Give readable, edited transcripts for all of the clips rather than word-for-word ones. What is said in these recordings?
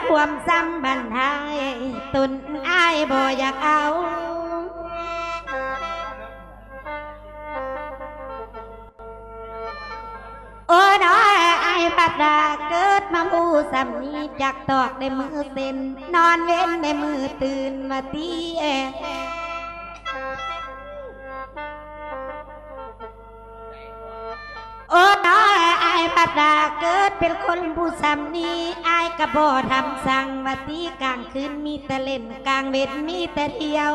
ความซ้ำบันทายตุนอ้ายบ่อยากเอาโอ้น้อยอ้ายพัดราเกิดมามูซ้ำนี้จากตอกในมือเส้นนอนเว้นในมือตื่นมาตีโอ้น้อยอายพัดราเกิดเป็นคนผู้ซ้ำนี้อายกระบ่ทำสั่งว่าตีกลางคืนมีแต่เล่นกลางเวทมีแต่เที่ยว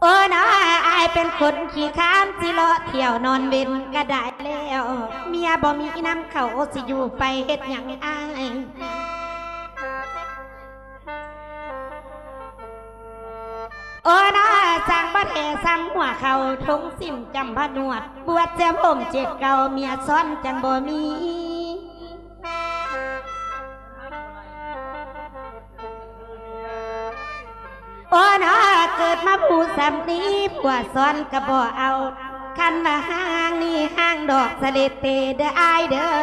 โอ้น้อยอายเป็นคนขี้ข้ามสิเลาะเที่ยวนอนเว้นก็ได้แล้วเมียบ่มีน้ำเขาสิอยู่ไปเฮ็ดหยังอายโอ้น้าสั่งบัดแห่ซ้ำหัวเขาทงสิมจำพนวดบวชเจ้าผมเจ็ดเก่าเมียซ้อนจังบ่มีโอ้น้าเกิดมาผู้ซ้ำนี้ผัวซ้อนกระบ่เอาคันว่าห้างนี่ห้างดอกสะเลเตเด้ออายเด้อ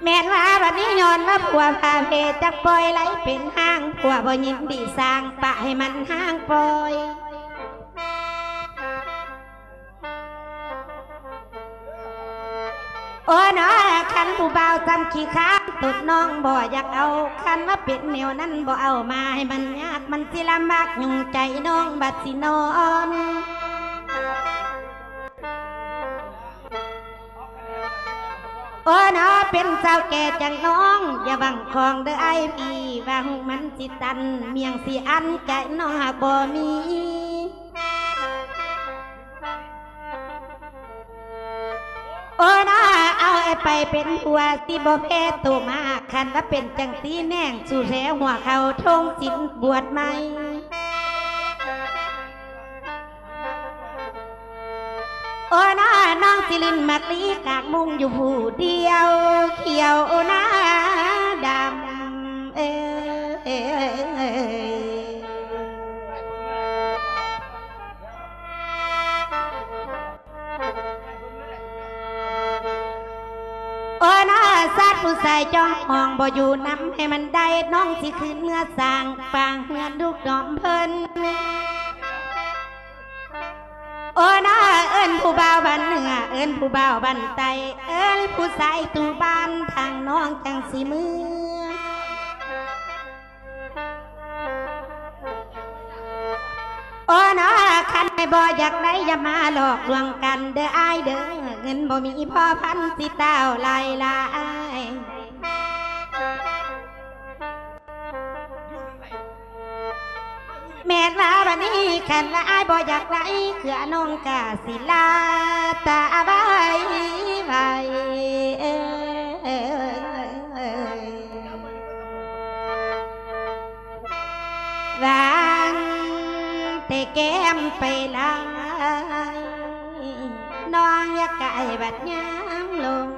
แม่นว่าบัดนี้ย้อนว่าผัวพาเพจักปล่อยไหลเป็นห้างผัวบ่ยินดีสร้างปะให้มันห้างปล่อยโอ้น้อคันผู้บ่าวทำขี้ข้าตุดน้องบ่อยากเอาคันว่าเป็นแนวนั้นบ่เอามาให้มันยากมันสิลำบากยุ่งใจน้องบัดสินอนโอ้น้อเป็นสาวแก่จังน้องอย่าบังคองเด้อไอ้พี่ว่าหูมันสิตันเมียงสิอันใจน้องหากบ่มีโอ้น้อเอาไอ้ไปเป็นผัวสิบ่เพศตัวมากคันว่าเป็นจังสีแน่งสู่แถวหัวเขาทงสินบวชใหม่โอ้น้าน้องสิลินมักลีกากมุงอยู่ผู้เดียวเขียวหน้าดำโอ้น้าสัตว์ผู้ใส่จ้องมองบ่อยู่น้ำให้มันได้น้องสิคืนเมื่อสร้างปางเฮือนลูกดอมเพิ่นโอ้น้าเอิ้นผู้บ่าวบ้านเหนือเอิ้นผู้บ่าวบ้านใต้เอิ้นผู้ชายตู่บ้านทางน้องจังสิมือโอ้น้าคันไม่บ่อยากได้อย่ามาหลอกลวงกันเด้ออ้ายเด้อเงินบ่มีพ่อพันสิเต้าลายลายแม่ว่าบัดนี้คันว่าอ้ายบ่อยากไหลคือน้องกะสิลาตาใบใบวางแต่แก้มไปลายน้องอยากไก่บัดย้ำลง